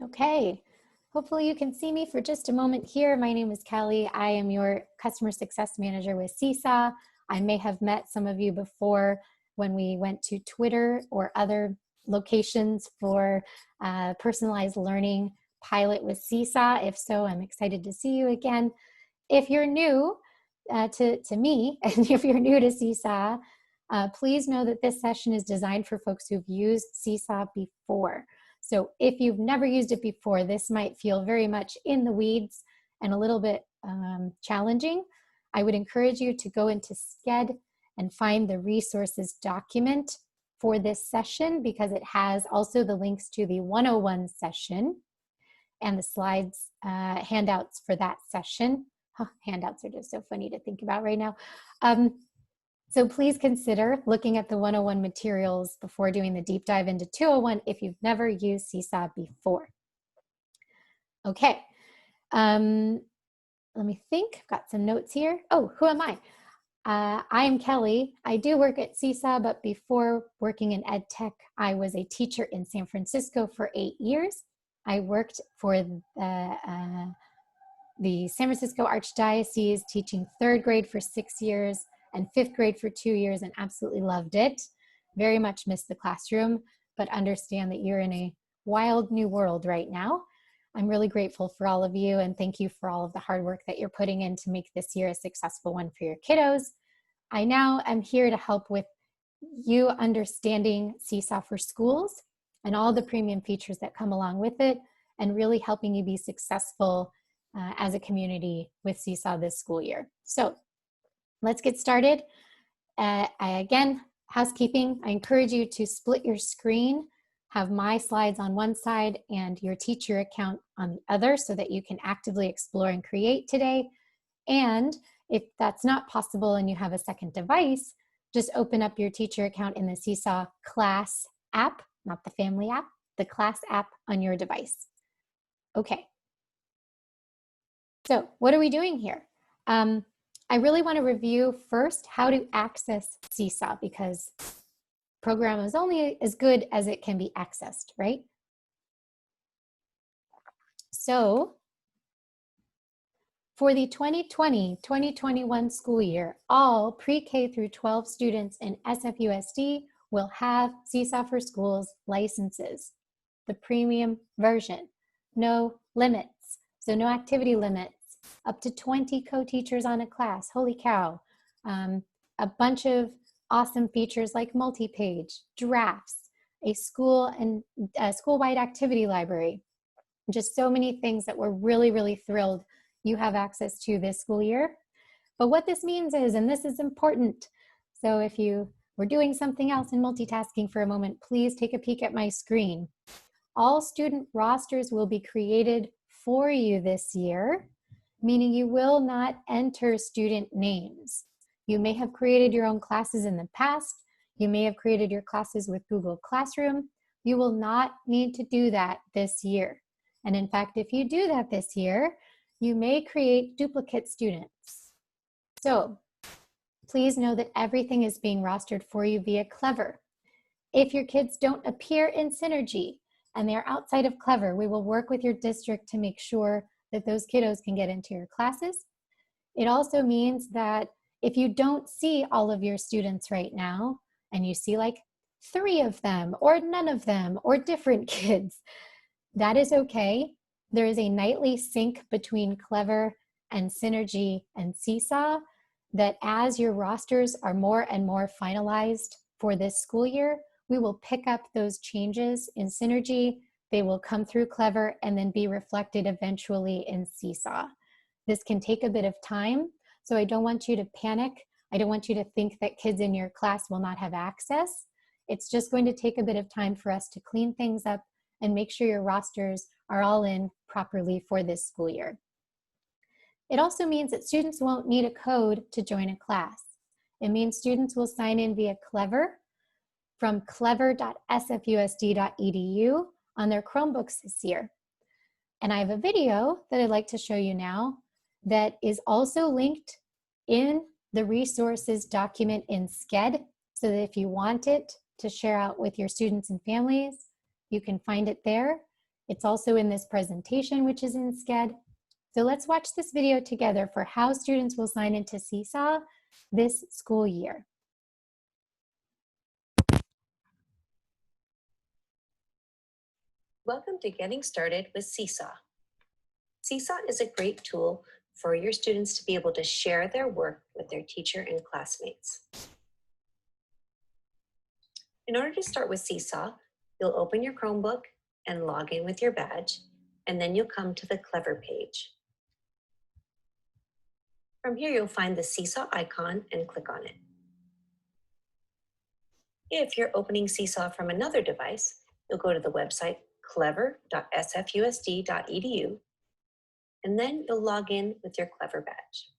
Okay, hopefully you can see me for just a moment here. My name is Kelly. I am your customer success manager with Seesaw. I may have met some of you before when we went to Twitter or other locations for personalized learning pilot with Seesaw. If so, I'm excited to see you again. If you're new to me, and if you're new to Seesaw, please know that this session is designed for folks who've used Seesaw before. So if you've never used it before, this might feel very much in the weeds and a little bit challenging. I would encourage you to go into Sched and find the resources document for this session, because it has also the links to the 101 session and the slides, handouts for that session. Huh, handouts are just so funny to think about right now. So please consider looking at the 101 materials before doing the deep dive into 201 if you've never used Seesaw before. Okay, let me think. I've got some notes here. Oh, who am I? I am Kelly. I do work at Seesaw, but before working in ed tech, I was a teacher in San Francisco for 8 years. I worked for the San Francisco Archdiocese, teaching 3rd grade for 6 years and 5th grade for 2 years, and absolutely loved it. Very much missed the classroom, but understand that you're in a wild new world right now. I'm really grateful for all of you, and thank you for all of the hard work that you're putting in to make this year a successful one for your kiddos. I now am here to help with you understanding Seesaw for Schools and all the premium features that come along with it, and really helping you be successful as a community with Seesaw this school year. So let's get started. Again, housekeeping, I encourage you to split your screen, have my slides on one side and your teacher account on the other, so that you can actively explore and create today. And if that's not possible and you have a second device, just open up your teacher account in the Seesaw class app, not the family app, the class app on your device. Okay. So what are we doing here? I really want to review first how to access Seesaw, because program is only as good as it can be accessed, right? So for the 2020-2021 school year, all pre-K through 12 students in SFUSD will have Seesaw for Schools licenses, the premium version. No limits, so no activity limits. Up to 20 co-teachers on a class, holy cow. A bunch of awesome features like multi-page, drafts, a school and school-wide activity library. Just so many things that we're really, really thrilled you have access to this school year. But what this means is, and this is important, so if you were doing something else and multitasking for a moment, please take a peek at my screen. All student rosters will be created for you this year, meaning you will not enter student names. You may have created your own classes in the past. You may have created your classes with Google Classroom. You will not need to do that this year. And in fact, if you do that this year, you may create duplicate students. So please know that everything is being rostered for you via Clever. If your kids don't appear in Synergy and they're outside of Clever, we will work with your district to make sure that those kiddos can get into your classes. It also means that if you don't see all of your students right now, and you see like 3 of them, or none of them, or different kids, that is okay. There is a nightly sync between Clever and Synergy and Seesaw, that as your rosters are more and more finalized for this school year, we will pick up those changes in Synergy. They will come through Clever and then be reflected eventually in Seesaw. This can take a bit of time, so I don't want you to panic. I don't want you to think that kids in your class will not have access. It's just going to take a bit of time for us to clean things up and make sure your rosters are all in properly for this school year. It also means that students won't need a code to join a class. It means students will sign in via Clever from clever.sfusd.edu on their Chromebooks this year. And I have a video that I'd like to show you now that is also linked in the resources document in Sched, so that if you want it to share out with your students and families, you can find it there. It's also in this presentation, which is in Sched. So let's watch this video together for how students will sign into Seesaw this school year. Welcome to Getting Started with Seesaw. Seesaw is a great tool for your students to be able to share their work with their teacher and classmates. In order to start with Seesaw, you'll open your Chromebook and log in with your badge, and then you'll come to the Clever page. From here, you'll find the Seesaw icon and click on it. If you're opening Seesaw from another device, you'll go to the website clever.sfusd.edu, and then you'll log in with your Clever badge.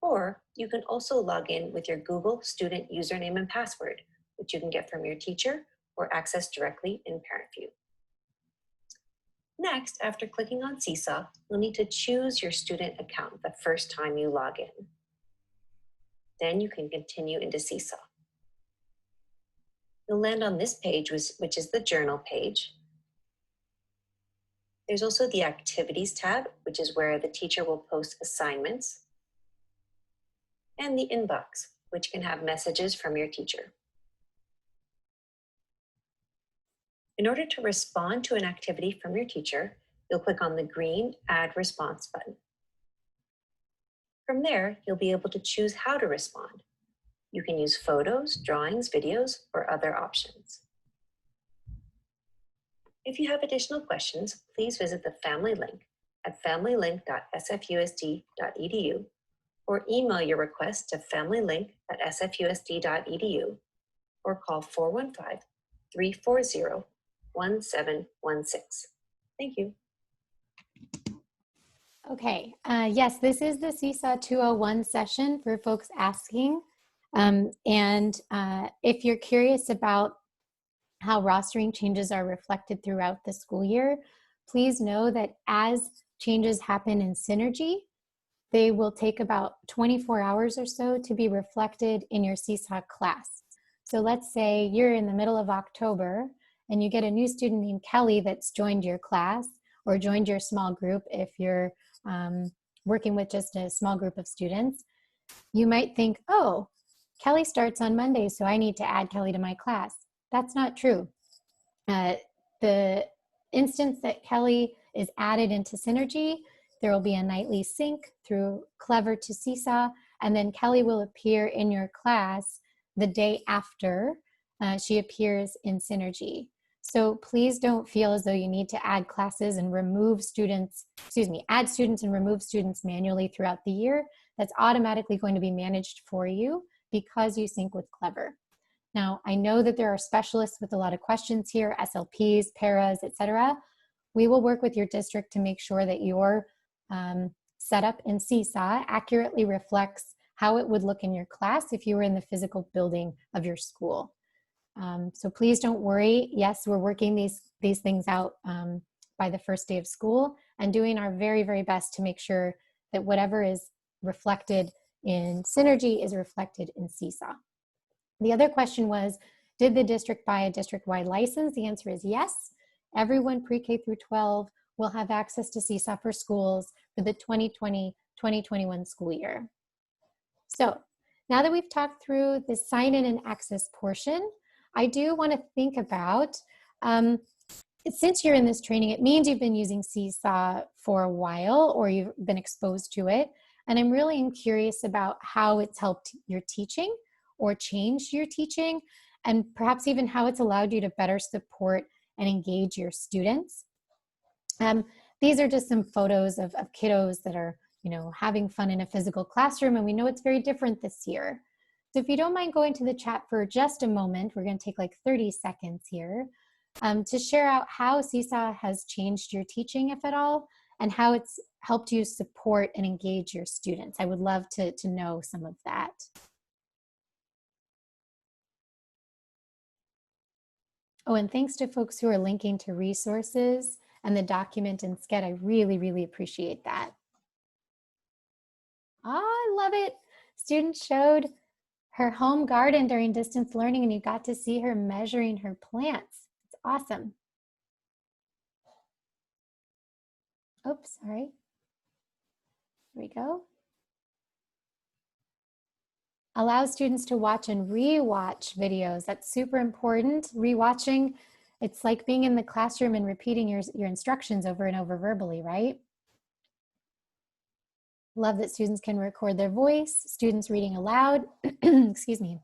Or you can also log in with your Google student username and password, which you can get from your teacher or access directly in Parent View. Next, after clicking on Seesaw, you'll need to choose your student account the first time you log in. Then you can continue into Seesaw. You'll land on this page, which is the Journal page. There's also the Activities tab, which is where the teacher will post assignments, and the Inbox, which can have messages from your teacher. In order to respond to an activity from your teacher, you'll click on the green Add Response button. From there, you'll be able to choose how to respond. You can use photos, drawings, videos, or other options. If you have additional questions, please visit the Family link at familylink.sfusd.edu or email your request to familylink@sfusd.edu or call 415-340-1716. Thank you. Okay, yes, this is the Seesaw 201 session for folks asking. If you're curious about how rostering changes are reflected throughout the school year, please know that as changes happen in Synergy, they will take about 24 hours or so to be reflected in your Seesaw class. So let's say you're in the middle of October and you get a new student named Kelly that's joined your class or joined your small group if you're working with just a small group of students. You might think, oh, Kelly starts on Monday, so I need to add Kelly to my class. That's not true. The instance that Kelly is added into Synergy, there will be a nightly sync through Clever to Seesaw, and then Kelly will appear in your class the day after she appears in Synergy. So please don't feel as though you need to add classes and remove students, add students and remove students manually throughout the year. That's automatically going to be managed for you because you sync with Clever. Now, I know that there are specialists with a lot of questions here, SLPs, paras, etc. We will work with your district to make sure that your setup in Seesaw accurately reflects how it would look in your class if you were in the physical building of your school. So please don't worry. Yes, we're working these things out by the first day of school and doing our very, very best to make sure that whatever is reflected in Synergy is reflected in Seesaw. The other question was, did the district buy a district-wide license? The answer is yes. Everyone pre-K through 12 will have access to Seesaw for Schools for the 2020-2021 school year. So now that we've talked through the sign-in and access portion, I do want to think about, since you're in this training, it means you've been using Seesaw for a while or you've been exposed to it. And I'm really curious about how it's helped your teaching or changed your teaching, and perhaps even how it's allowed you to better support and engage your students. These are just some photos of kiddos that are, having fun in a physical classroom, and we know it's very different this year. So if you don't mind going to the chat for just a moment, we're going to take like 30 seconds here to share out how Seesaw has changed your teaching, if at all, and how it's helped you support and engage your students. I would love to know some of that. Oh, and thanks to folks who are linking to resources and the document in Sched. I really, really appreciate that. Oh, I love it. Student showed her home garden during distance learning and you got to see her measuring her plants. It's awesome. Oops, sorry. There we go. Allow students to watch and re-watch videos. That's super important. Re-watching, it's like being in the classroom and repeating your instructions over and over verbally, right? Love that students can record their voice, students reading aloud, excuse me.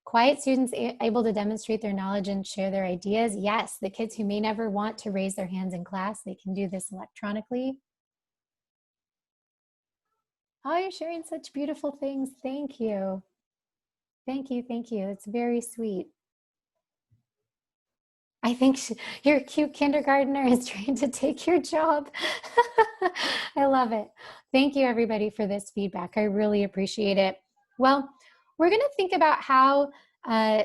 Quiet students able to demonstrate their knowledge and share their ideas. Yes, the kids who may never want to raise their hands in class, they can do this electronically. Oh, you're sharing such beautiful things. Thank you. Thank you, thank you. It's very sweet. I think your cute kindergartner is trying to take your job. I love it. Thank you, everybody, for this feedback. I really appreciate it. Well, we're going to think about how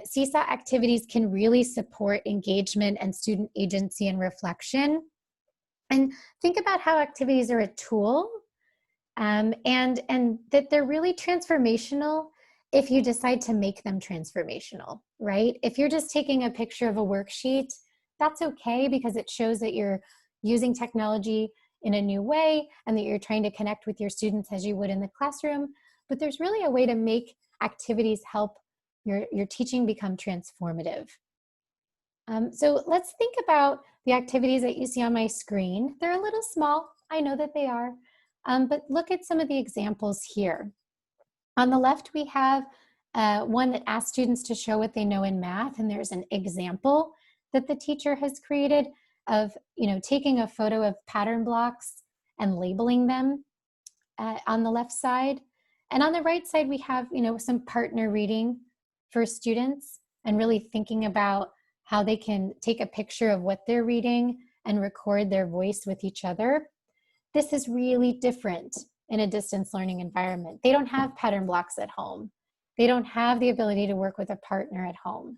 Seesaw activities can really support engagement and student agency and reflection. And think about how activities are a tool and that they're really transformational if you decide to make them transformational, right? If you're just taking a picture of a worksheet, that's okay because it shows that you're using technology in a new way and that you're trying to connect with your students as you would in the classroom. But there's really a way to make activities help your teaching become transformative. So let's think about the activities that you see on my screen. They're a little small, I know that they are, but look at some of the examples here. On the left, we have one that asks students to show what they know in math, and there's an example that the teacher has created of, taking a photo of pattern blocks and labeling them on the left side. And on the right side, we have, some partner reading for students and really thinking about how they can take a picture of what they're reading and record their voice with each other. This is really different in a distance learning environment. They don't have pattern blocks at home. They don't have the ability to work with a partner at home.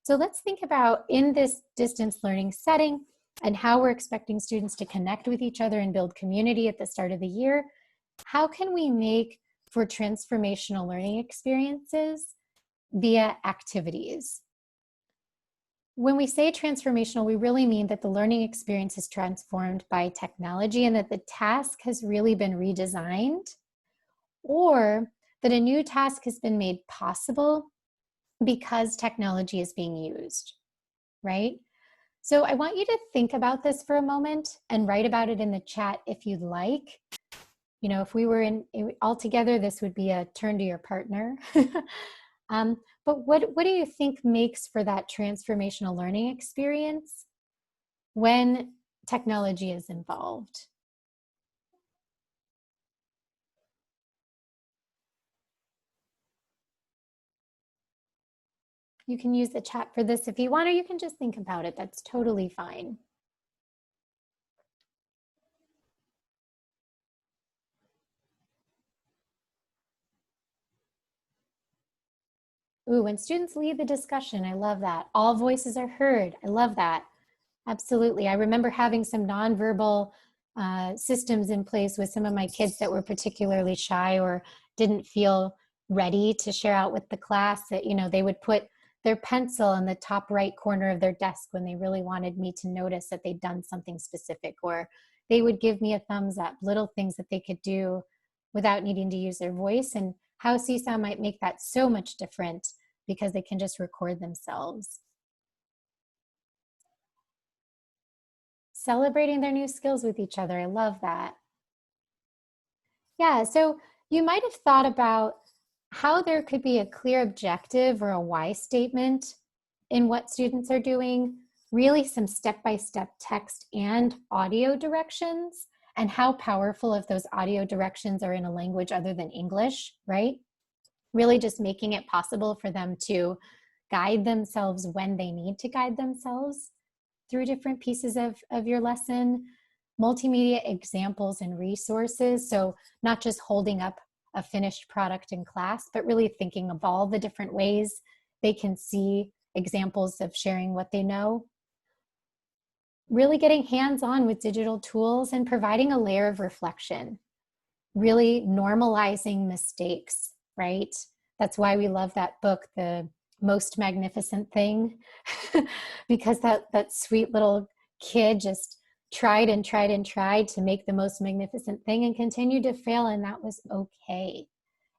So let's think about in this distance learning setting and how we're expecting students to connect with each other and build community at the start of the year. How can we make for transformational learning experiences via activities? When we say transformational, we really mean that the learning experience is transformed by technology and that the task has really been redesigned, or that a new task has been made possible because technology is being used, right? So I want you to think about this for a moment and write about it in the chat if you'd like. If we were all together, this would be a turn to your partner. But what do you think makes for that transformational learning experience when technology is involved? You can use the chat for this if you want, or you can just think about it. That's totally fine. Ooh, when students lead the discussion, I love that. All voices are heard. I love that. Absolutely. I remember having some nonverbal systems in place with some of my kids that were particularly shy or didn't feel ready to share out with the class, that, they would put their pencil in the top right corner of their desk when they really wanted me to notice that they'd done something specific, or they would give me a thumbs up, little things that they could do without needing to use their voice, and how Seesaw might make that so much different because they can just record themselves. Celebrating their new skills with each other. I love that. Yeah, so you might have thought about how there could be a clear objective or a why statement in what students are doing, really some step-by-step text and audio directions, and how powerful if those audio directions are in a language other than English, right? Really just making it possible for them to guide themselves when they need to guide themselves through different pieces of your lesson, multimedia examples and resources. So not just holding up a finished product in class, but really thinking of all the different ways they can see examples of sharing what they know. Really getting hands-on with digital tools and providing a layer of reflection. Really normalizing mistakes, right? That's why we love that book, The Most Magnificent Thing, because that sweet little kid just tried and tried and tried to make the most magnificent thing and continued to fail, and that was okay.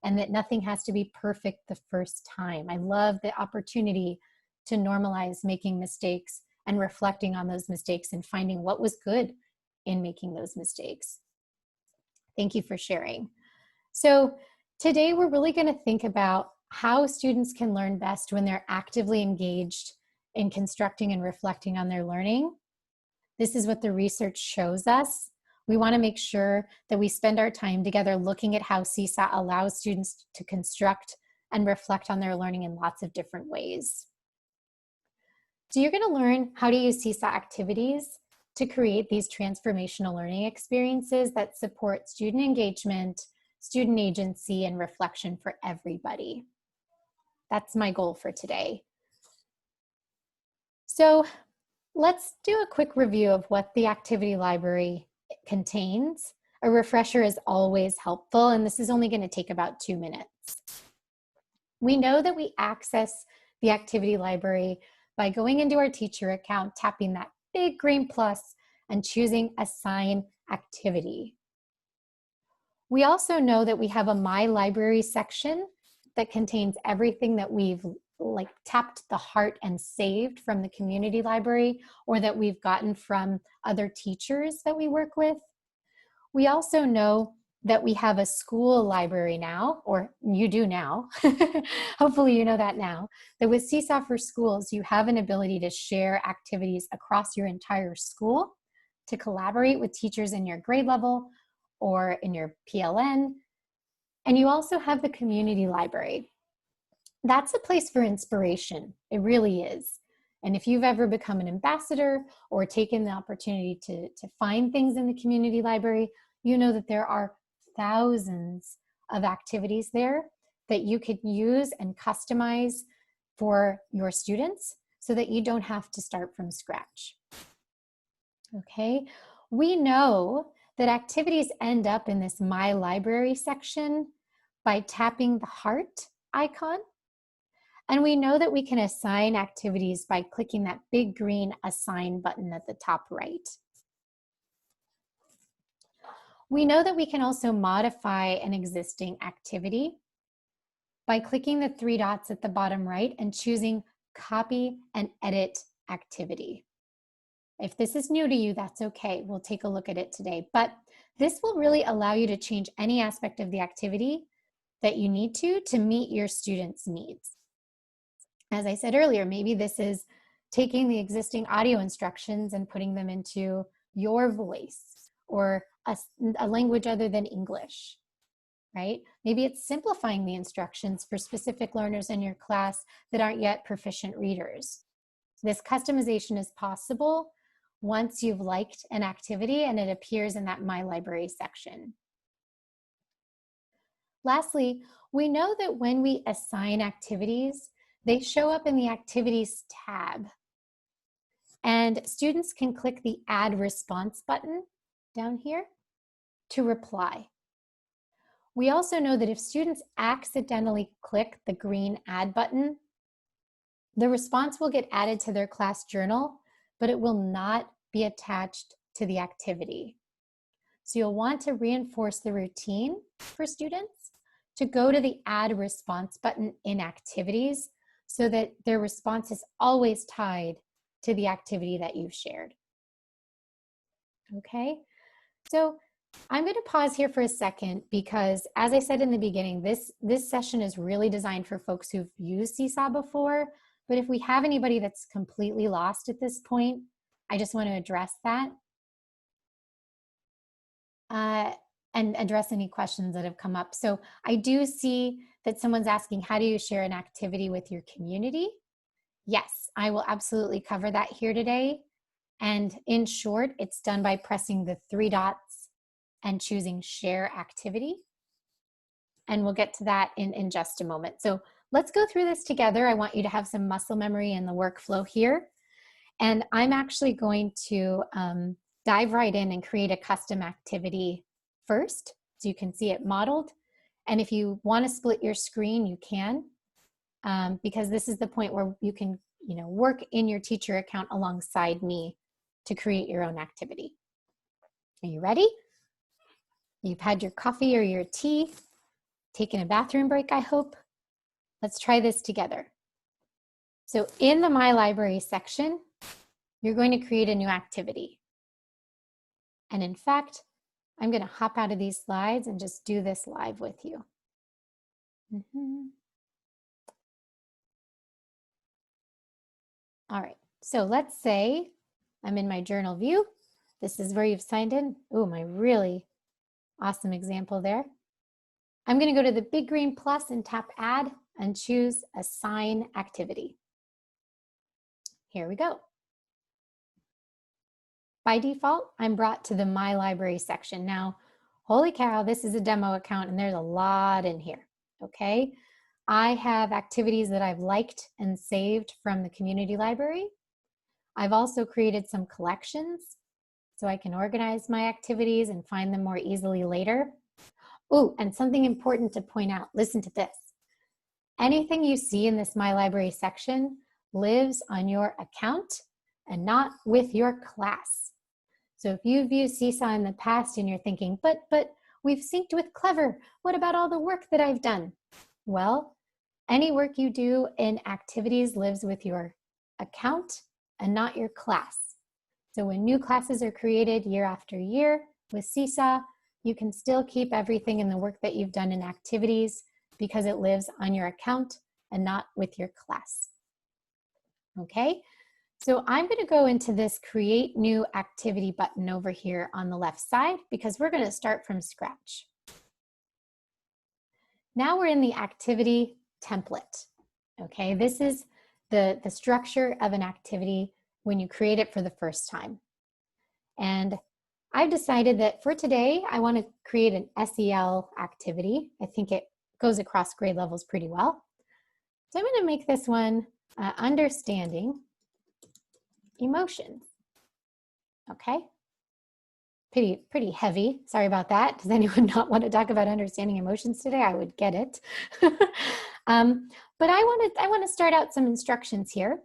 And that nothing has to be perfect the first time. I love the opportunity to normalize making mistakes and reflecting on those mistakes and finding what was good in making those mistakes. Thank you for sharing. So today we're really going to think about how students can learn best when they're actively engaged in constructing and reflecting on their learning. This is what the research shows us. We want to make sure that we spend our time together looking at how Seesaw allows students to construct and reflect on their learning in lots of different ways. So you're going to learn how to use Seesaw activities to create these transformational learning experiences that support student engagement, student agency, and reflection for everybody. That's my goal for today. So let's do a quick review of what the activity library contains. A refresher is always helpful, and this is only going to take about 2 minutes. We know that we access the activity library by going into our teacher account, tapping that big green plus, and choosing Assign Activity. We also know that we have a My Library section that contains everything that we've tapped the heart and saved from the community library, or that we've gotten from other teachers that we work with. We also know that we have a school library now, or you do now. Hopefully you know that now, that with Seesaw for Schools, you have an ability to share activities across your entire school, to collaborate with teachers in your grade level or in your PLN. And you also have the community library. That's a place for inspiration. It really is. And if you've ever become an ambassador or taken the opportunity to find things in the community library, you know that there are thousands of activities there that you could use and customize for your students so that you don't have to start from scratch. Okay, we know that activities end up in this My Library section by tapping the heart icon. And we know that we can assign activities by clicking that big green Assign button at the top right. We know that we can also modify an existing activity by clicking the 3 dots at the bottom right and choosing Copy and Edit Activity. If this is new to you, that's okay. We'll take a look at it today. But this will really allow you to change any aspect of the activity that you need to meet your students' needs. As I said earlier, maybe this is taking the existing audio instructions and putting them into your voice or a language other than English, right? Maybe it's simplifying the instructions for specific learners in your class that aren't yet proficient readers. This customization is possible once you've liked an activity and it appears in that My Library section. Lastly, we know that when we assign activities, they show up in the Activities tab. And students can click the Add Response button down here to reply. We also know that if students accidentally click the green Add button, the response will get added to their class journal, but it will not be attached to the activity. So you'll want to reinforce the routine for students to go to the Add Response button in Activities so that their response is always tied to the activity that you've shared. Okay, so I'm going to pause here for a second because, as I said in the beginning, this session is really designed for folks who've used Seesaw before. But if we have anybody that's completely lost at this point, I just want to address that and address any questions that have come up. So I do see that someone's asking, how do you share an activity with your community? Yes, I will absolutely cover that here today. And in short, it's done by pressing the 3 dots and choosing Share Activity. And we'll get to that in just a moment. So let's go through this together. I want you to have some muscle memory in the workflow here. And I'm actually going to dive right in and create a custom activity first, so you can see it modeled. And if you want to split your screen, you can, because this is the point where you can, work in your teacher account alongside me to create your own activity. Are you ready? You've had your coffee or your tea, taken a bathroom break, I hope. Let's try this together. So in the My Library section, you're going to create a new activity. And in fact, I'm going to hop out of these slides and just do this live with you. All right, so let's say I'm in my journal view. This is where you've signed in. Oh, my really awesome example there. I'm going to go to the big green plus and tap add and choose assign activity. Here we go. By default, I'm brought to the My Library section. Now, holy cow, this is a demo account and there's a lot in here, okay? I have activities that I've liked and saved from the community library. I've also created some collections so I can organize my activities and find them more easily later. Oh, and something important to point out, listen to this. Anything you see in this My Library section lives on your account and not with your class. So if you've used Seesaw in the past and you're thinking, but we've synced with Clever, what about all the work that I've done? Well, any work you do in activities lives with your account and not your class. So when new classes are created year after year with Seesaw, you can still keep everything in the work that you've done in activities because it lives on your account and not with your class. Okay, so I'm going to go into this create new activity button over here on the left side because we're going to start from scratch. Now we're in the activity template. Okay, this is the structure of an activity when you create it for the first time. And I've decided that for today, I want to create an SEL activity. I think it goes across grade levels pretty well. So I'm going to make this one understanding emotions. Okay, pretty heavy. Sorry about that. Does anyone not want to talk about understanding emotions today? I would get it. But I want to start out some instructions here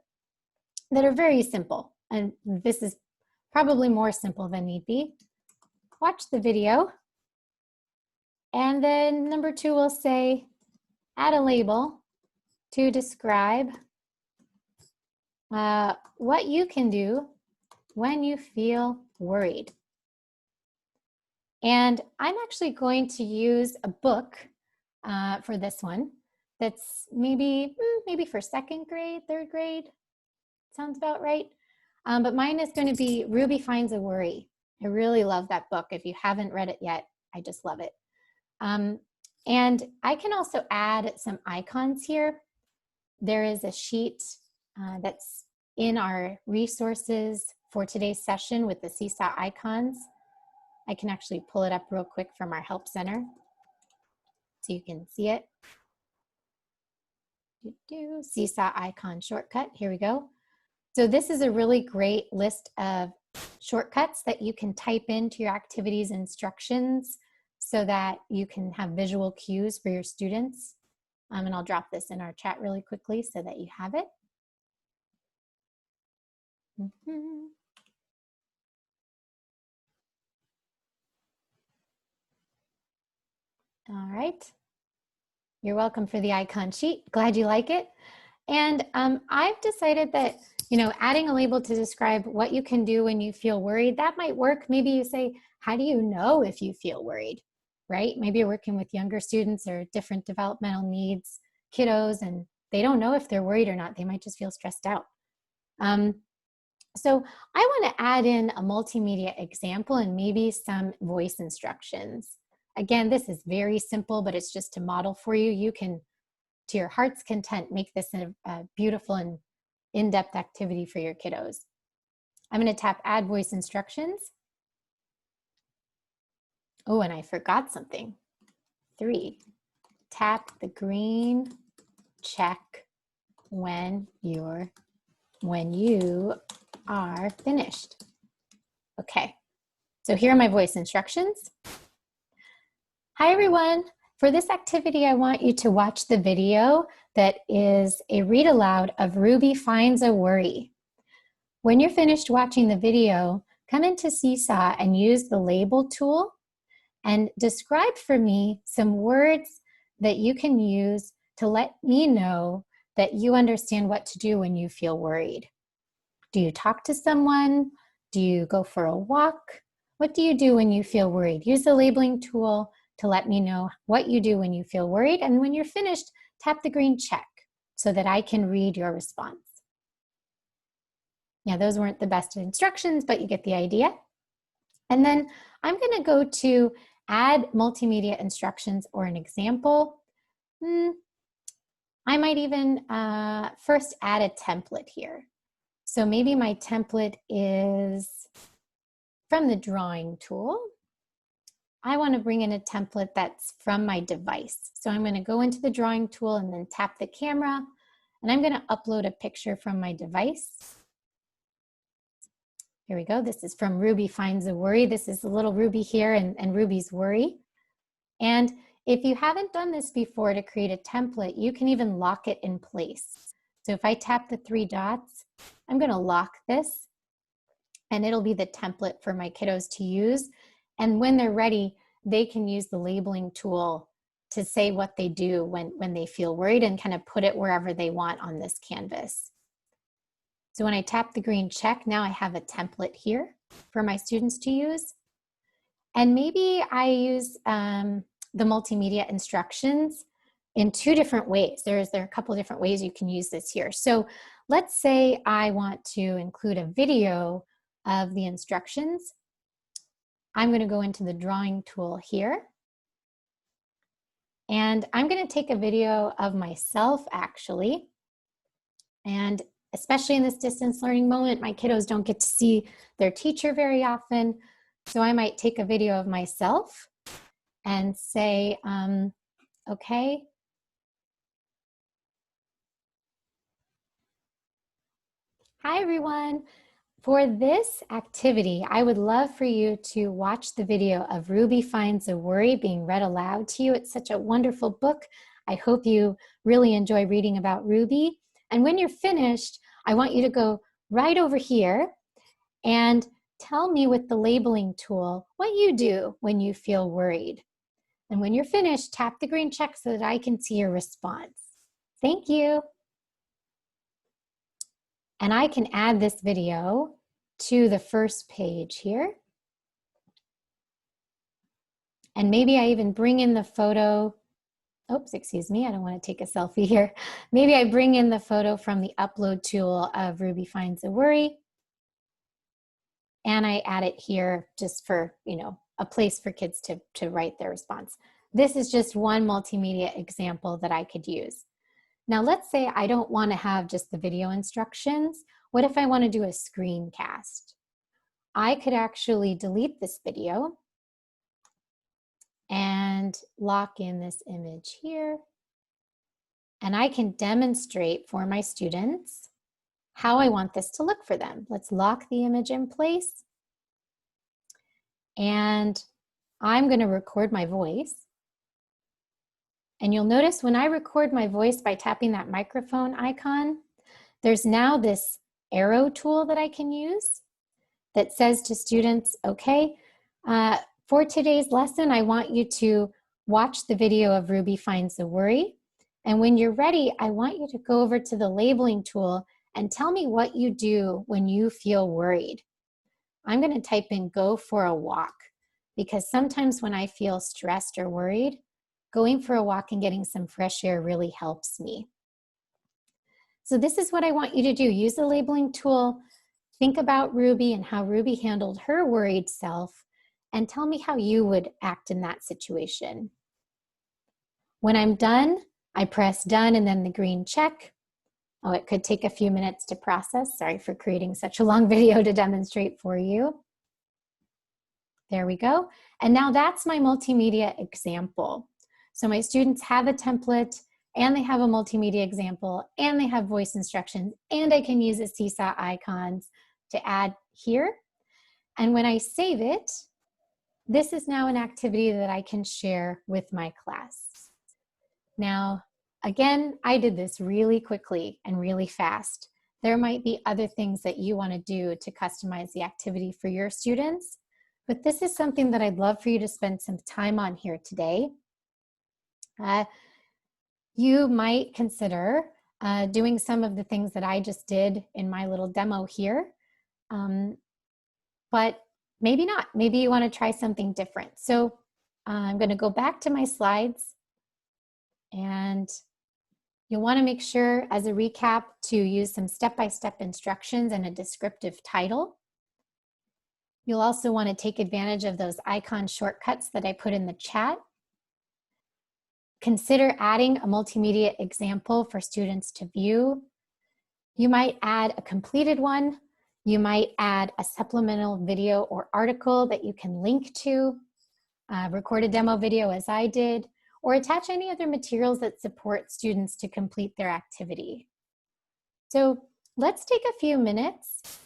that are very simple. And this is probably more simple than need be. Watch the video. And then number 2 will say, add a label to describe what you can do when you feel worried. And I'm actually going to use a book for this one that's maybe for 2nd grade, 3rd grade. Sounds about right. But mine is going to be Ruby Finds a Worry. I really love that book. If you haven't read it yet, I just love it. And I can also add some icons here. There is a sheet that's in our resources for today's session with the Seesaw icons. I can actually pull it up real quick from our help center so you can see it. Seesaw icon shortcut, here we go. So this is a really great list of shortcuts that you can type into your activities instructions so that you can have visual cues for your students. And I'll drop this in our chat really quickly so that you have it. All right. You're welcome for the icon sheet. Glad you like it. And I've decided that, adding a label to describe what you can do when you feel worried, that might work. Maybe you say, how do you know if you feel worried, right? Maybe you're working with younger students or different developmental needs kiddos, and they don't know if they're worried or not. They might just feel stressed out. So I want to add in a multimedia example and maybe some voice instructions. Again, this is very simple, but it's just to model for you. You can, to your heart's content, make this a beautiful and in-depth activity for your kiddos. I'm going to tap Add Voice Instructions. Oh, and I forgot something. 3, tap the green check when you are finished. Okay, so here are my voice instructions. Hi everyone. For this activity, I want you to watch the video that is a read aloud of Ruby Finds a Worry. When you're finished watching the video, come into Seesaw and use the label tool and describe for me some words that you can use to let me know that you understand what to do when you feel worried. Do you talk to someone? Do you go for a walk? What do you do when you feel worried? Use the labeling tool to let me know what you do when you feel worried. And when you're finished, tap the green check so that I can read your response. Yeah, those weren't the best instructions, but you get the idea. And then I'm going to go to add multimedia instructions or an example. I might even first add a template here. So maybe my template is from the drawing tool. I want to bring in a template that's from my device. So I'm going to go into the drawing tool and then tap the camera, and I'm going to upload a picture from my device. Here we go. This is from Ruby Finds a Worry. This is the little Ruby here and Ruby's worry. And if you haven't done this before to create a template, you can even lock it in place. So if I tap the 3 dots, I'm going to lock this, and it'll be the template for my kiddos to use. And when they're ready, they can use the labeling tool to say what they do when they feel worried and kind of put it wherever they want on this canvas. So when I tap the green check, now I have a template here for my students to use. And maybe I use the multimedia instructions in 2 different ways. There are a couple of different ways you can use this here. So let's say I want to include a video of the instructions. I'm going to go into the drawing tool here. And I'm going to take a video of myself, actually. And especially in this distance learning moment, my kiddos don't get to see their teacher very often. So I might take a video of myself and say, okay. Hi, everyone. For this activity, I would love for you to watch the video of Ruby Finds a Worry being read aloud to you. It's such a wonderful book. I hope you really enjoy reading about Ruby. And when you're finished, I want you to go right over here and tell me with the labeling tool what you do when you feel worried. And when you're finished, tap the green check so that I can see your response. Thank you. And I can add this video to the first page here. And maybe I even bring in the photo. Oops, excuse me, I don't want to take a selfie here. Maybe I bring in the photo from the upload tool of Ruby Finds a Worry. And I add it here just for, a place for kids to write their response. This is just one multimedia example that I could use. Now, let's say I don't want to have just the video instructions. What if I want to do a screencast? I could actually delete this video and lock in this image here. And I can demonstrate for my students how I want this to look for them. Let's lock the image in place. And I'm going to record my voice. And you'll notice when I record my voice by tapping that microphone icon, there's now this arrow tool that I can use that says to students, okay, for today's lesson, I want you to watch the video of Ruby Finds a Worry. And when you're ready, I want you to go over to the labeling tool and tell me what you do when you feel worried. I'm going to type in go for a walk, because sometimes when I feel stressed or worried, going for a walk and getting some fresh air really helps me. So this is what I want you to do. Use the labeling tool, think about Ruby and how Ruby handled her worried self, and tell me how you would act in that situation. When I'm done, I press done and then the green check. Oh, it could take a few minutes to process. Sorry for creating such a long video to demonstrate for you. There we go. And now that's my multimedia example. So my students have a template, and they have a multimedia example, and they have voice instructions, and I can use the Seesaw icons to add here. And when I save it, this is now an activity that I can share with my class. Now, again, I did this really quickly and really fast. There might be other things that you want to do to customize the activity for your students, but this is something that I'd love for you to spend some time on here today. You might consider doing some of the things that I just did in my little demo here, but maybe not. Maybe you want to try something different. So I'm going to go back to my slides, and you'll want to make sure, as a recap, to use some step-by-step instructions and a descriptive title. You'll also want to take advantage of those icon shortcuts that I put in the chat. Consider adding a multimedia example for students to view. You might add a completed one. You might add a supplemental video or article that you can link to, record a demo video as I did, or attach any other materials that support students to complete their activity. So let's take a few minutes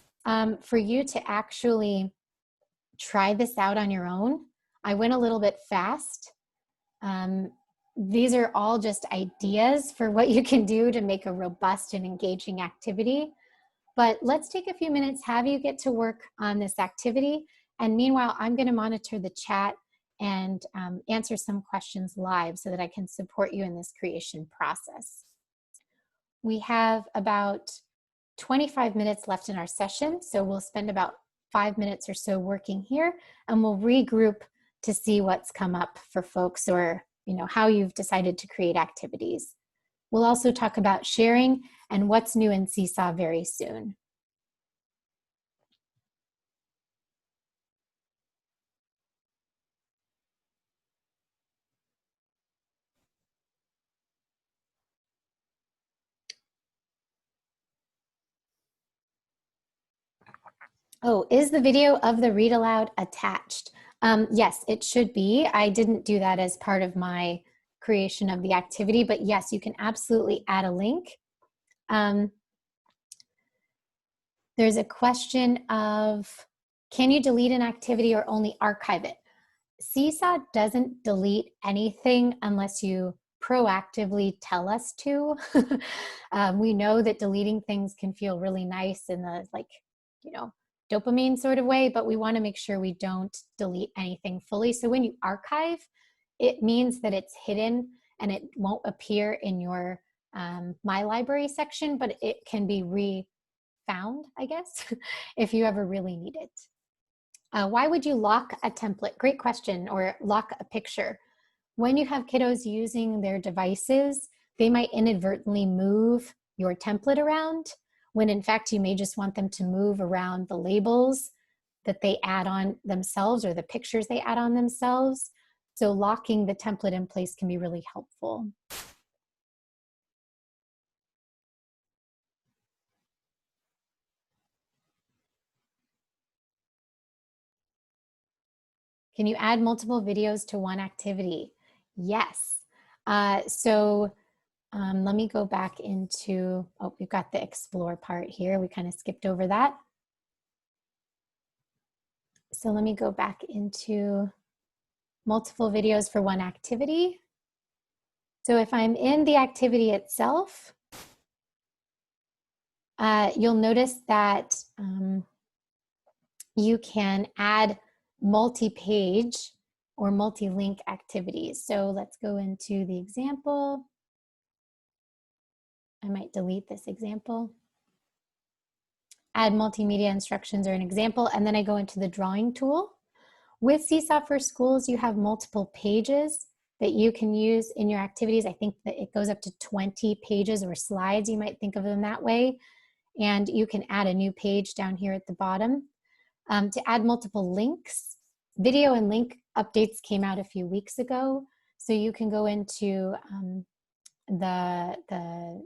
for you to actually try this out on your own. I went a little bit fast. These are all just ideas for what you can do to make a robust and engaging activity. But let's take a few minutes, have you get to work on this activity. And meanwhile, I'm going to monitor the chat and answer some questions live so that I can support you in this creation process. We have about 25 minutes left in our session, so we'll spend about 5 minutes or so working here, and we'll regroup to see what's come up for folks, or how you've decided to create activities. We'll also talk about sharing and what's new in Seesaw very soon. Oh, is the video of the read aloud attached? Yes, it should be. I didn't do that as part of my creation of the activity, but yes, you can absolutely add a link. There's a question of, can you delete an activity or only archive it? Seesaw doesn't delete anything unless you proactively tell us to. We know that deleting things can feel really nice in the dopamine sort of way, but we want to make sure we don't delete anything fully. So when you archive, it means that it's hidden and it won't appear in your My Library section, but it can be re-found, I guess, if you ever really need it. Why would you lock a template? Great question. Or lock a picture. When you have kiddos using their devices, they might inadvertently move your template around, when in fact you may just want them to move around the labels that they add on themselves or the pictures they add on themselves. So locking the template in place can be really helpful. Can you add multiple videos to one activity? Yes. Let me go back into, we've got the explore part here. We kind of skipped over that. So let me go back into multiple videos for one activity. So if I'm in the activity itself, you'll notice that you can add multi-page or multi-link activities. So let's go into the example. I might delete this example. Add multimedia instructions or an example, and then I go into the drawing tool. With Seesaw for Schools, you have multiple pages that you can use in your activities. I think that it goes up to 20 pages or slides, you might think of them that way. And you can add a new page down here at the bottom. To add multiple links, video and link updates came out a few weeks ago. So you can go into the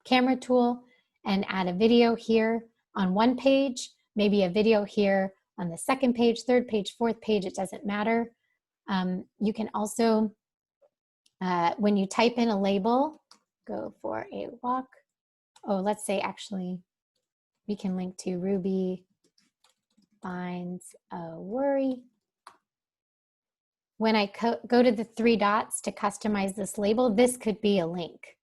camera tool and add a video here on one page, maybe a video here on the second page, third page, fourth page, it doesn't matter. You can also, when you type in a label, go for a walk. Oh, let's say actually we can link to Ruby finds a worry. When I go to the 3 dots to customize this label, this could be a link.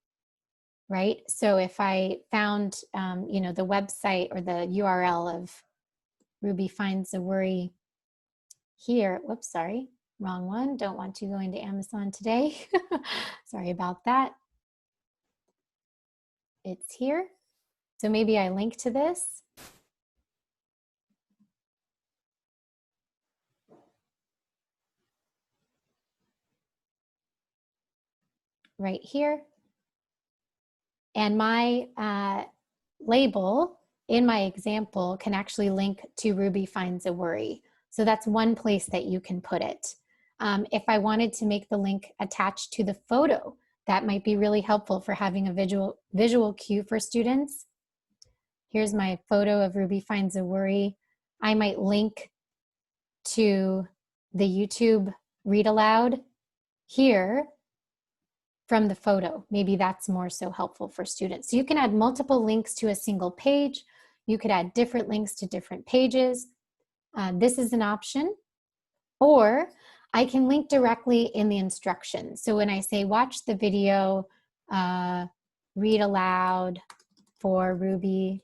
right? So if I found, you know, the website or the URL of Ruby Finds a Worry here, whoops, sorry, wrong one. Don't want to go into Amazon today. Sorry about that. It's here. So maybe I link to this. Right here. And my label in my example can actually link to Ruby Finds a Worry. So that's one place that you can put it. If I wanted to make the link attached to the photo, that might be really helpful for having a visual cue for students. Here's my photo of Ruby Finds a Worry. I might link to the YouTube read aloud here from the photo. Maybe that's more so helpful for students. So you can add multiple links to a single page. You could add different links to different pages. This is an option. Or I can link directly in the instructions. So when I say watch the video, read aloud for Ruby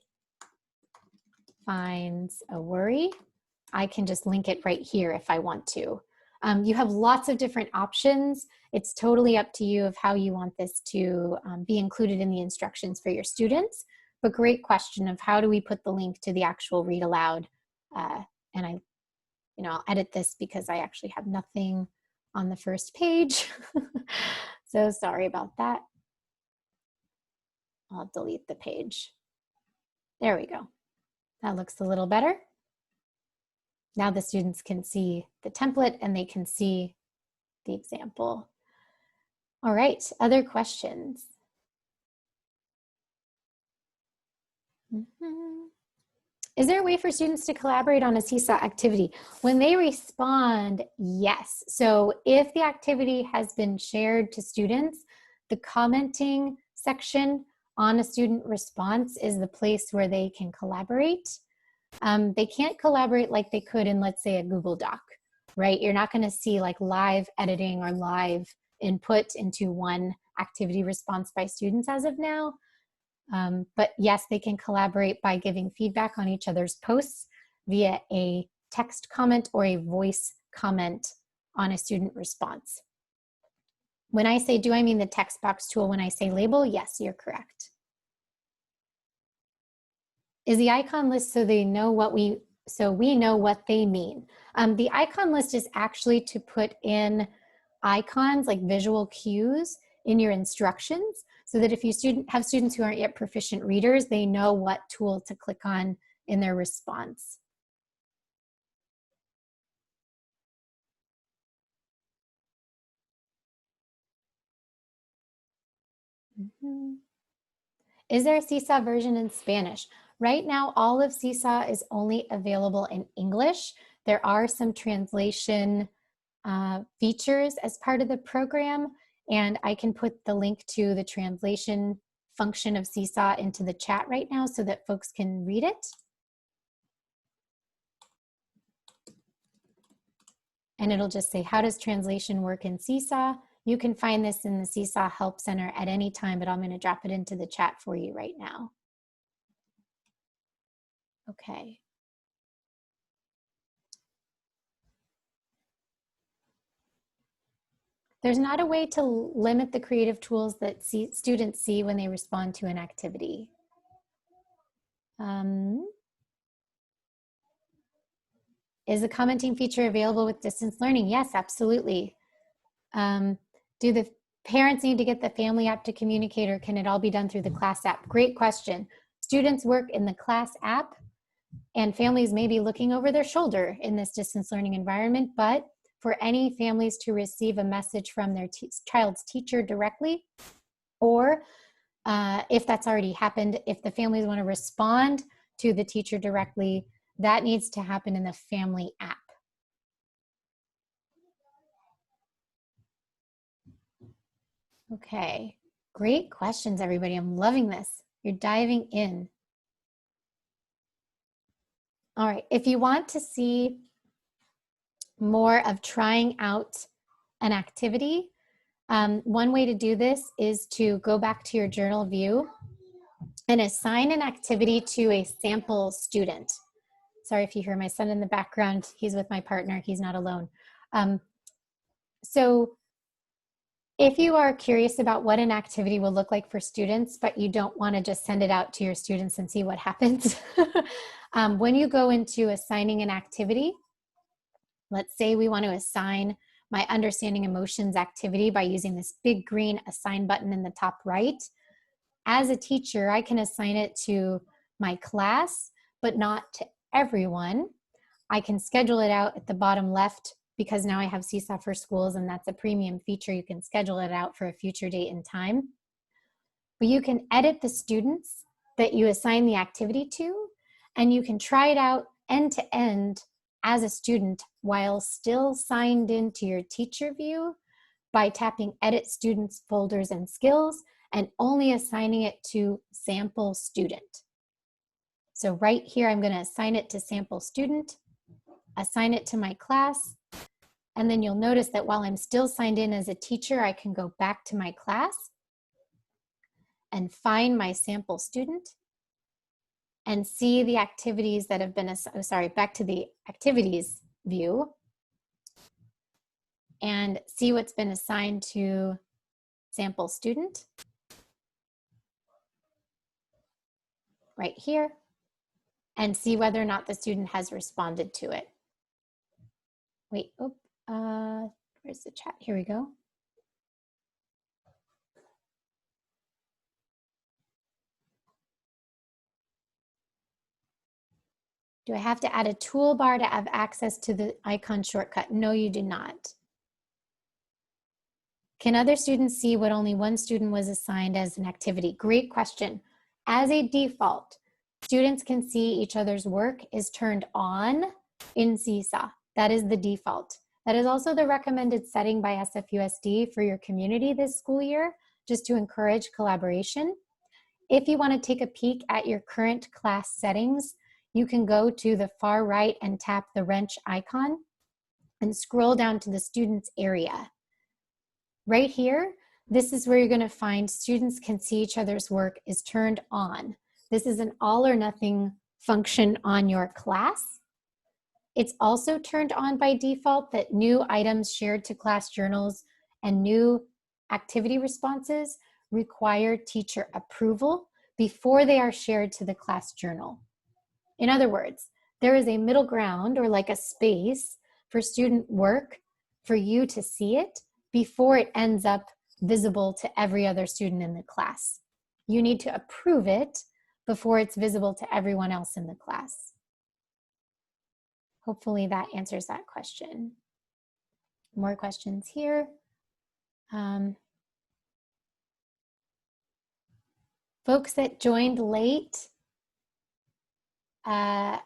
Finds a Worry, I can just link it right here if I want to. You have lots of different options. It's totally up to you of how you want this to be included in the instructions for your students. But great question of how do we put the link to the actual read aloud? And I'll edit this because I actually have nothing on the first page. So sorry about that. I'll delete the page. There we go. That looks a little better. Now the students can see the template and they can see the example. All right, other questions? Is there a way for students to collaborate on a Seesaw activity? When they respond, yes. So if the activity has been shared to students, the commenting section on a student response is the place where they can collaborate. They can't collaborate like they could in, let's say, a Google Doc, right? You're not going to see like live editing or live input into one activity response by students as of now. But yes, they can collaborate by giving feedback on each other's posts via a text comment or a voice comment on a student response. When I say, do I mean the text box tool when I say label? Yes, you're correct. Is the icon list so we know what they mean? The icon list is actually to put in icons like visual cues in your instructions so that if you have students who aren't yet proficient readers, they know what tool to click on in their response. Is there a Seesaw version in Spanish? Right now, all of Seesaw is only available in English. There are some translation features as part of the program, and I can put the link to the translation function of Seesaw into the chat right now so that folks can read it. And it'll just say, how does translation work in Seesaw? You can find this in the Seesaw Help Center at any time, but I'm going to drop it into the chat for you right now. Okay. There's not a way to limit the creative tools that students see when they respond to an activity. Is the commenting feature available with distance learning? Yes, absolutely. Do the parents need to get the family app to communicate, or can it all be done through the class app? Great question. Students work in the class app and families may be looking over their shoulder in this distance learning environment, but for any families to receive a message from their child's teacher directly, or if that's already happened, if the families want to respond to the teacher directly, that needs to happen in the family app. Okay, great questions, everybody. I'm loving this. You're diving in. All right, if you want to see more of trying out an activity, One way to do this is to go back to your journal view and assign an activity to a sample student. Sorry if you hear my son in the background. He's with my partner. He's not alone. So if you are curious about what an activity will look like for students, but you don't want to just send it out to your students and see what happens, when you go into assigning an activity, let's say we want to assign my understanding emotions activity by using this big green assign button in the top right. As a teacher, I can assign it to my class, but not to everyone. I can schedule it out at the bottom left because now I have Seesaw for Schools, and that's a premium feature. You can schedule it out for a future date and time. But you can edit the students that you assign the activity to, and you can try it out end to end as a student while still signed into your teacher view by tapping Edit Students, Folders, and Skills, and only assigning it to sample student. So right here, I'm going to assign it to sample student, assign it to my class, and then you'll notice that while I'm still signed in as a teacher, I can go back to my class and find my sample student and see the activities that have been, back to the activities view and see what's been assigned to sample student right here, and see whether or not the student has responded to it. Wait, where's the chat? Here we go. Do I have to add a toolbar to have access to the icon shortcut? No, you do not. Can other students see what only one student was assigned as an activity? Great question. As a default, students can see each other's work is turned on in Seesaw. That is the default. That is also the recommended setting by SFUSD for your community this school year, just to encourage collaboration. If you want to take a peek at your current class settings, you can go to the far right and tap the wrench icon and scroll down to the students area. Right here, this is where you're going to find students can see each other's work is turned on. This is an all or nothing function on your class. It's also turned on by default that new items shared to class journals and new activity responses require teacher approval before they are shared to the class journal. In other words, there is a middle ground, or like a space, for student work for you to see it before it ends up visible to every other student in the class. You need to approve it before it's visible to everyone else in the class. Hopefully that answers that question. More questions here. Folks that joined late are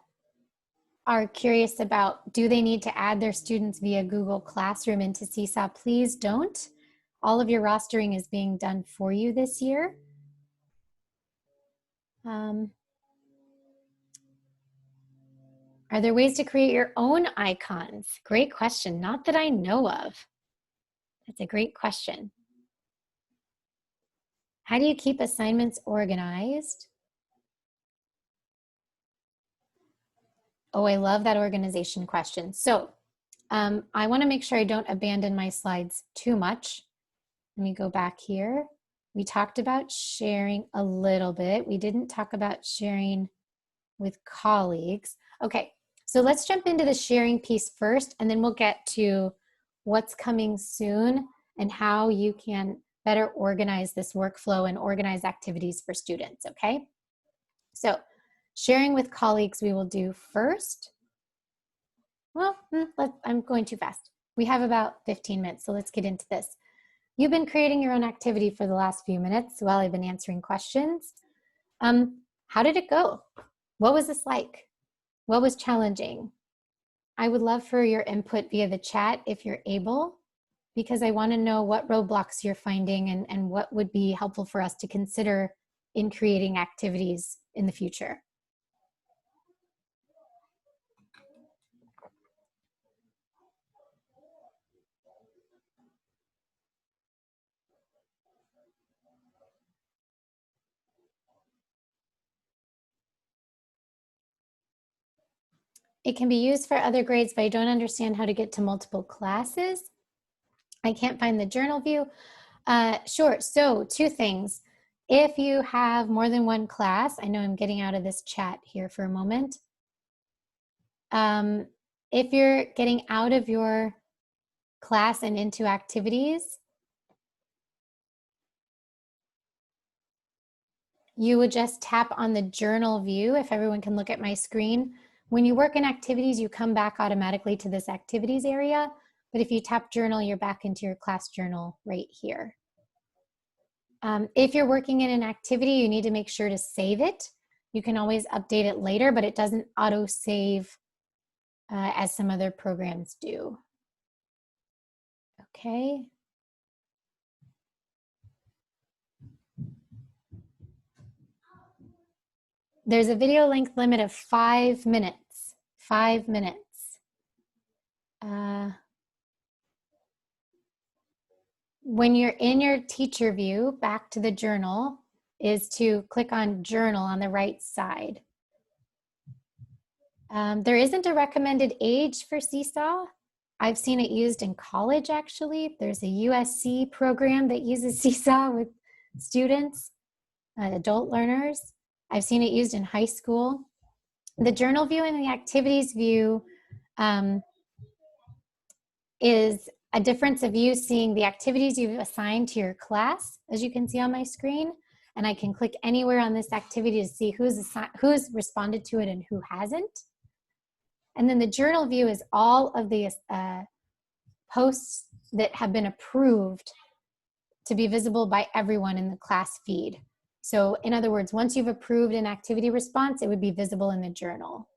curious about, do they need to add their students via Google Classroom into Seesaw? Please don't. All of your rostering is being done for you this year. Are there ways to create your own icons? Great question. Not that I know of. That's a great question. How do you keep assignments organized? Oh, I love that organization question. So I want to make sure I don't abandon my slides too much. Let me go back here. We talked about sharing a little bit. We didn't talk about sharing with colleagues. Okay, so let's jump into the sharing piece first, and then we'll get to what's coming soon and how you can better organize this workflow and organize activities for students, okay? So sharing with colleagues we will do first. Well, I'm going too fast. We have about 15 minutes, so let's get into this. You've been creating your own activity for the last few minutes while I've been answering questions. How did it go? What was this like? What was challenging? I would love for your input via the chat if you're able, because I want to know what roadblocks you're finding and what would be helpful for us to consider in creating activities in the future. It can be used for other grades, but I don't understand how to get to multiple classes. I can't find the journal view. Sure, so 2 things. If you have more than one class, I know I'm getting out of this chat here for a moment. If you're getting out of your class and into activities, you would just tap on the journal view, if everyone can look at my screen. When you work in activities, you come back automatically to this activities area, but if you tap journal, you're back into your class journal right here. If you're working in an activity, you need to make sure to save it. You can always update it later, but it doesn't auto-save as some other programs do. Okay. There's a video length limit of 5 minutes. 5 minutes. When you're in your teacher view, back to the journal, is to click on journal on the right side. There isn't a recommended age for Seesaw. I've seen it used in college, actually. There's a USC program that uses Seesaw with students, adult learners. I've seen it used in high school. The journal view and the activities view is a difference of you seeing the activities you've assigned to your class, as you can see on my screen. And I can click anywhere on this activity to see who's responded to it and who hasn't. And then the journal view is all of the posts that have been approved to be visible by everyone in the class feed. So in other words, once you've approved an activity response, it would be visible in the journal.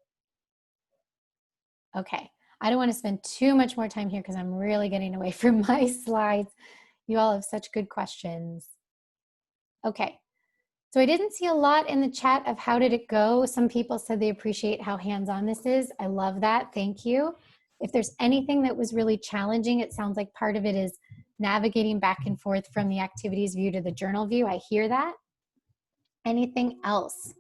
Okay, I don't want to spend too much more time here because I'm really getting away from my slides. You all have such good questions. Okay, so I didn't see a lot in the chat of how did it go. Some people said they appreciate how hands-on this is. I love that, thank you. If there's anything that was really challenging, it sounds like part of it is navigating back and forth from the activities view to the journal view. I hear that. Anything else?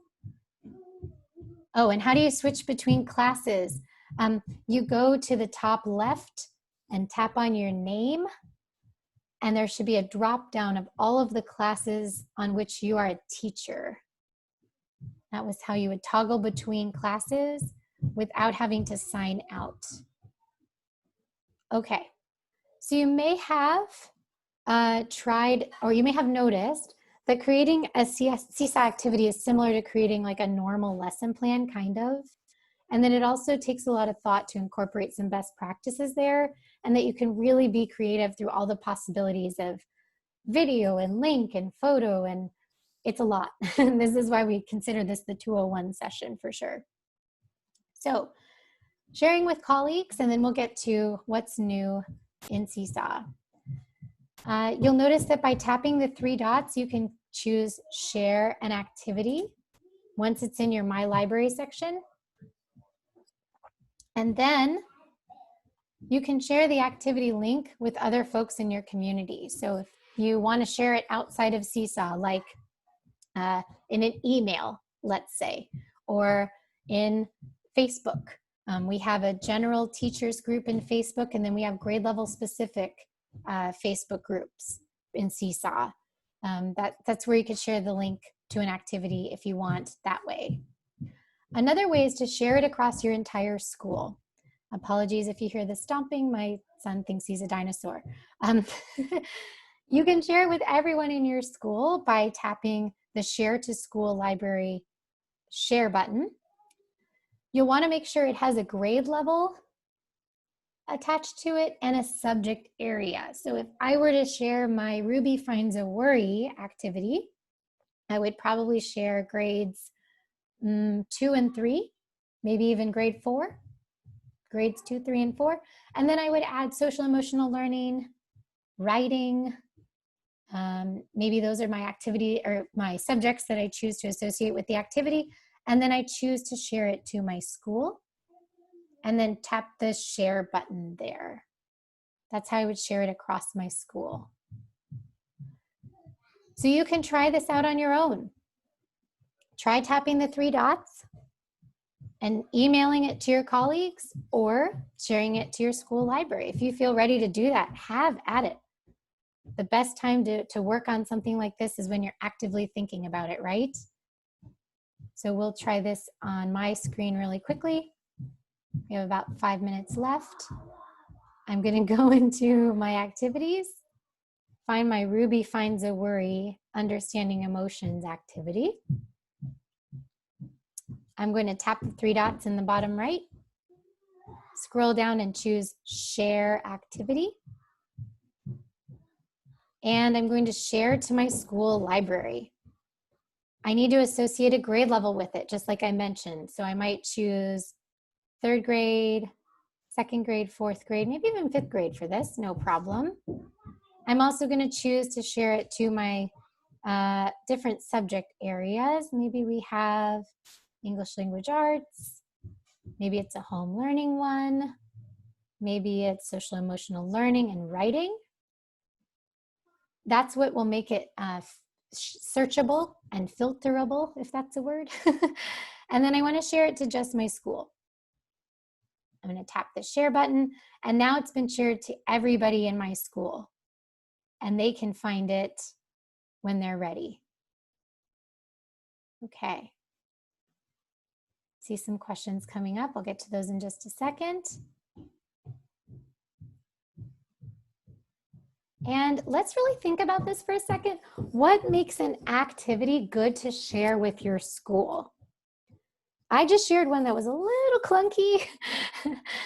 Oh, and how do you switch between classes? You go to the top left and tap on your name, and there should be a drop down of all of the classes on which you are a teacher. That was how you would toggle between classes without having to sign out. Okay, so you may have tried, or you may have noticed that creating a Seesaw activity is similar to creating like a normal lesson plan, kind of. And then it also takes a lot of thought to incorporate some best practices there, and that you can really be creative through all the possibilities of video and link and photo, and it's a lot. And this is why we consider this the 201 session for sure. So sharing with colleagues, and then we'll get to what's new in Seesaw. You'll notice that by tapping the 3 dots, you can choose share an activity once it's in your My Library section. And then you can share the activity link with other folks in your community. So if you want to share it outside of Seesaw, like in an email, let's say, or in Facebook. We have a general teachers group in Facebook, and then we have grade level specific Facebook groups in Seesaw. That's where you could share the link to an activity if you want that way. Another way is to share it across your entire school. Apologies if you hear the stomping, my son thinks he's a dinosaur. You can share it with everyone in your school by tapping the Share to School Library Share button. You'll want to make sure it has a grade level attached to it and a subject area. So if I were to share my Ruby Finds a Worry activity, I would probably share grades 2 and 3, maybe even grade 4, grades 2, 3, and 4. And then I would add social emotional learning, writing. Maybe those are my activity or my subjects that I choose to associate with the activity. And then I choose to share it to my school, and then tap the share button there. That's how I would share it across my school. So you can try this out on your own. Try tapping the 3 dots and emailing it to your colleagues or sharing it to your school library. If you feel ready to do that, have at it. The best time to work on something like this is when you're actively thinking about it, right? So we'll try this on my screen really quickly. We have about 5 minutes left. I'm going to go into my activities, find my Ruby Finds a Worry Understanding Emotions activity. I'm going to tap the 3 dots in the bottom right, scroll down and choose Share Activity. And I'm going to share to my school library. I need to associate a grade level with it, just like I mentioned. So I might choose 3rd grade, 2nd grade, 4th grade, maybe even 5th grade for this, no problem. I'm also going to choose to share it to my different subject areas. Maybe we have English language arts. Maybe it's a home learning one. Maybe it's social emotional learning and writing. That's what will make it searchable and filterable, if that's a word. And then I want to share it to just my school. I'm going to tap the share button, and now it's been shared to everybody in my school, and they can find it when they're ready. Okay. See some questions coming up. I'll get to those in just a second. And let's really think about this for a second. What makes an activity good to share with your school? I just shared one that was a little clunky,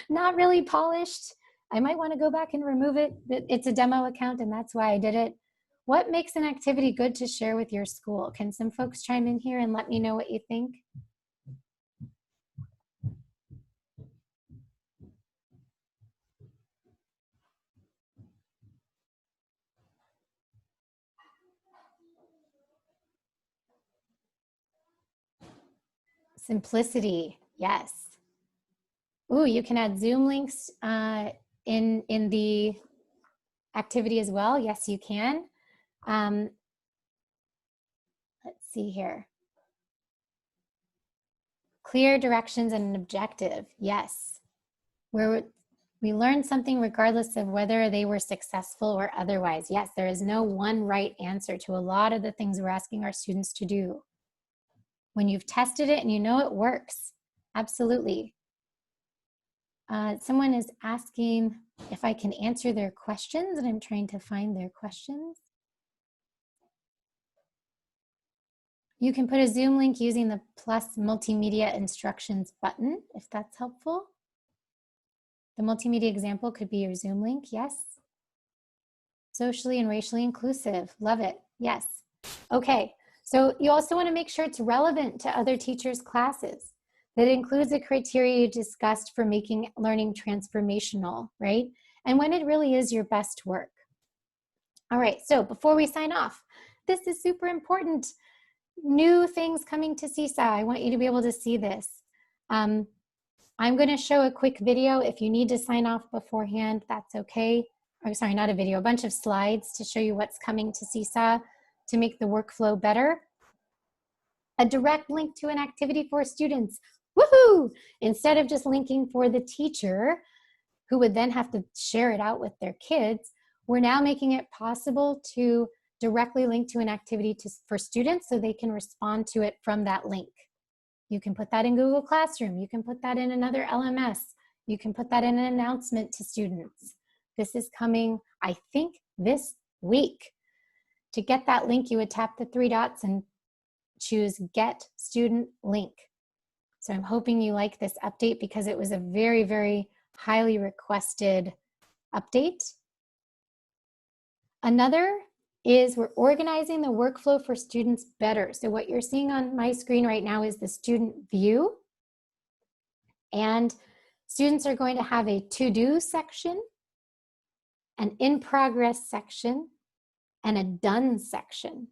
not really polished. I might want to go back and remove it, but it's a demo account and that's why I did it. What makes an activity good to share with your school? Can some folks chime in here and let me know what you think? Simplicity, yes. Ooh, you can add Zoom links in the activity as well. Yes, you can. Let's see here. Clear directions and an objective, yes. Where we learn something regardless of whether they were successful or otherwise. Yes, there is no one right answer to a lot of the things we're asking our students to do. When you've tested it and you know it works, absolutely. Someone is asking if I can answer their questions, and I'm trying to find their questions. You can put a Zoom link using the plus multimedia instructions button, if that's helpful. The multimedia example could be your Zoom link, yes. Socially and racially inclusive, love it, yes. Okay, so you also want to make sure it's relevant to other teachers' classes. That includes the criteria you discussed for making learning transformational, right? And when it really is your best work. All right, so before we sign off, this is super important. New things coming to Seesaw. I want you to be able to see this. I'm going to show a quick video. If you need to sign off beforehand, that's okay. Oh, sorry, not a video, a bunch of slides to show you what's coming to Seesaw to make the workflow better. A direct link to an activity for students. Woohoo! Instead of just linking for the teacher, who would then have to share it out with their kids, we're now making it possible to directly link to an activity for students so they can respond to it from that link. You can put that in Google Classroom. You can put that in another LMS. You can put that in an announcement to students. This is coming, I think, this week. To get that link, you would tap the 3 dots and choose Get Student Link. So I'm hoping you like this update because it was a very, very highly requested update. Another is we're organizing the workflow for students better. So what you're seeing on my screen right now is the student view. And students are going to have a to-do section, an in-progress section, and a done section.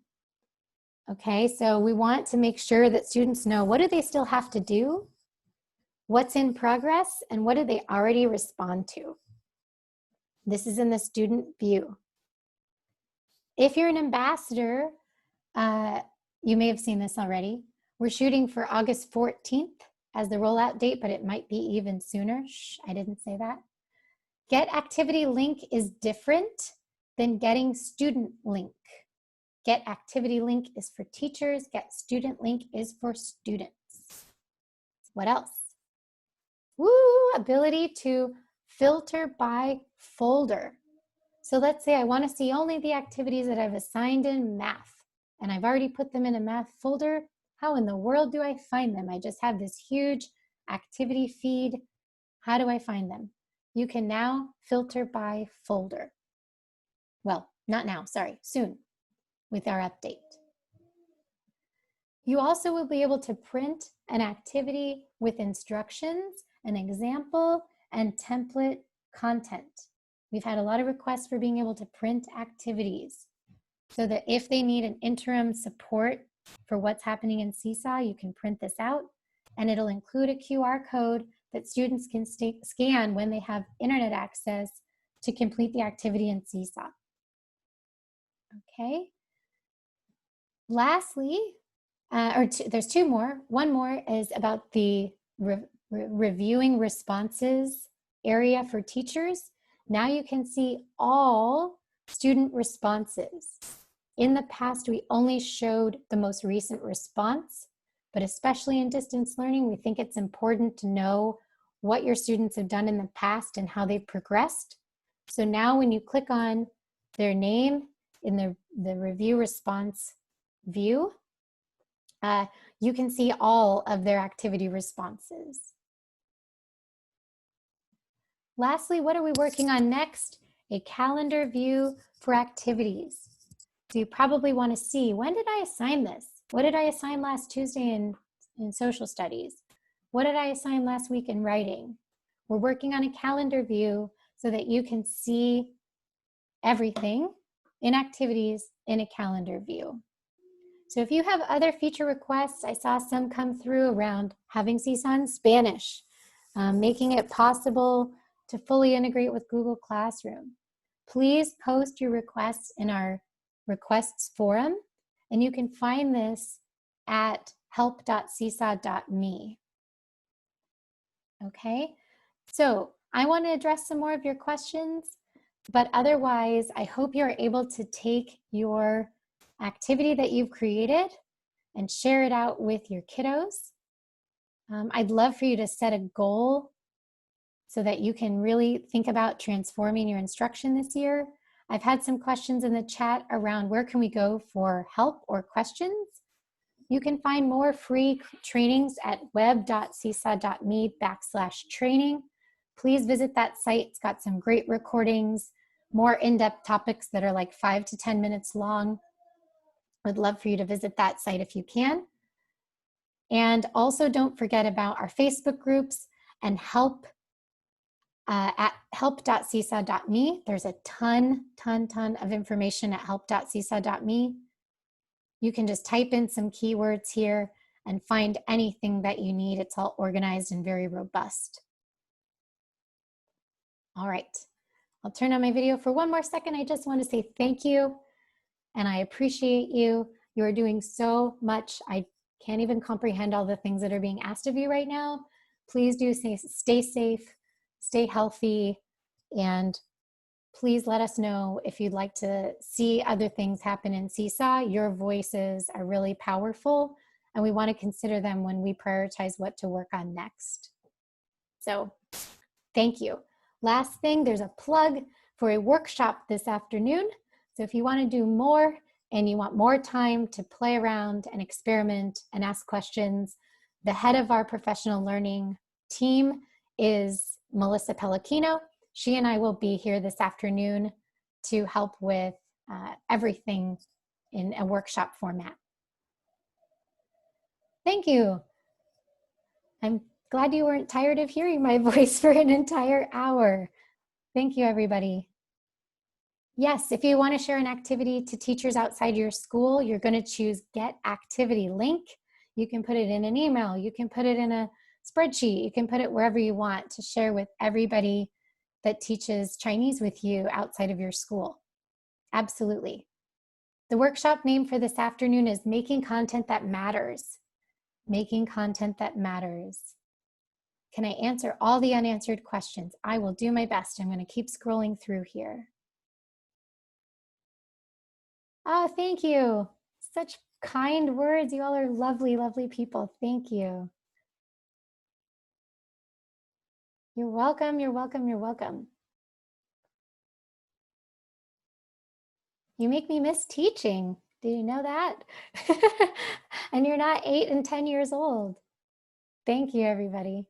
Okay, so we want to make sure that students know what do they still have to do, what's in progress, and what do they already respond to. This is in the student view. If you're an ambassador, you may have seen this already. We're shooting for August 14th as the rollout date, but it might be even sooner. Shh, I didn't say that. Get activity link is different than getting student link. Get activity link is for teachers. Get student link is for students. What else? Woo, ability to filter by folder. So let's say I want to see only the activities that I've assigned in math, and I've already put them in a math folder. How in the world do I find them? I just have this huge activity feed. How do I find them? You can now filter by folder. Well, not now, sorry, soon with our update. You also will be able to print an activity with instructions, an example, and template content. We've had a lot of requests for being able to print activities so that if they need an interim support for what's happening in Seesaw, you can print this out, and it'll include a QR code that students can scan when they have internet access to complete the activity in Seesaw. Okay. Lastly, there's two more. One more is about the reviewing responses area for teachers. Now you can see all student responses. In the past, we only showed the most recent response, but especially in distance learning, we think it's important to know what your students have done in the past and how they've progressed. So now when you click on their name in the review response view, you can see all of their activity responses. Lastly, what are we working on next? A calendar view for activities. So you probably want to see, when did I assign this? What did I assign last Tuesday in social studies? What did I assign last week in writing? We're working on a calendar view so that you can see everything in activities in a calendar view. So if you have other feature requests, I saw some come through around having Seesaw in Spanish, making it possible to fully integrate with Google Classroom. Please post your requests in our requests forum, and you can find this at help.seesaw.me. Okay, so I want to address some more of your questions, but otherwise, I hope you're able to take your activity that you've created and share it out with your kiddos. I'd love for you to set a goal so that you can really think about transforming your instruction this year. I've had some questions in the chat around where can we go for help or questions. You can find more free trainings at web.seesaw.me/training. Please visit that site. It's got some great recordings, more in-depth topics that are like 5 to 10 minutes long. I'd love for you to visit that site if you can. And also don't forget about our Facebook groups and help at help.seesaw.me. There's a ton of information at help.seesaw.me. You can just type in some keywords here and find anything that you need. It's all organized and very robust. All right, I'll turn on my video for one more second. I just want to say thank you, and I appreciate you. You are doing so much. I can't even comprehend all the things that are being asked of you right now. Please do stay safe, stay healthy, and please let us know if you'd like to see other things happen in Seesaw. Your voices are really powerful, and we want to consider them when we prioritize what to work on next. So thank you. Last thing, there's a plug for a workshop this afternoon. So if you want to do more and you want more time to play around and experiment and ask questions, the head of our professional learning team is Melissa Pellicino. She and I will be here this afternoon to help with everything in a workshop format. Thank you. I'm glad you weren't tired of hearing my voice for an entire hour. Thank you, everybody. Yes, if you want to share an activity to teachers outside your school, you're going to choose Get Activity Link. You can put it in an email. You can put it in a spreadsheet. You can put it wherever you want to share with everybody that teaches Chinese with you outside of your school. Absolutely. The workshop name for this afternoon is Making Content That Matters. Making Content That Matters. Can I answer all the unanswered questions? I will do my best. I'm going to keep scrolling through here. Oh, thank you. Such kind words. You all are lovely, lovely people. Thank you. You're welcome. You're welcome. You're welcome. You make me miss teaching. Did you know that? And you're not 8 and 10 years old. Thank you, everybody.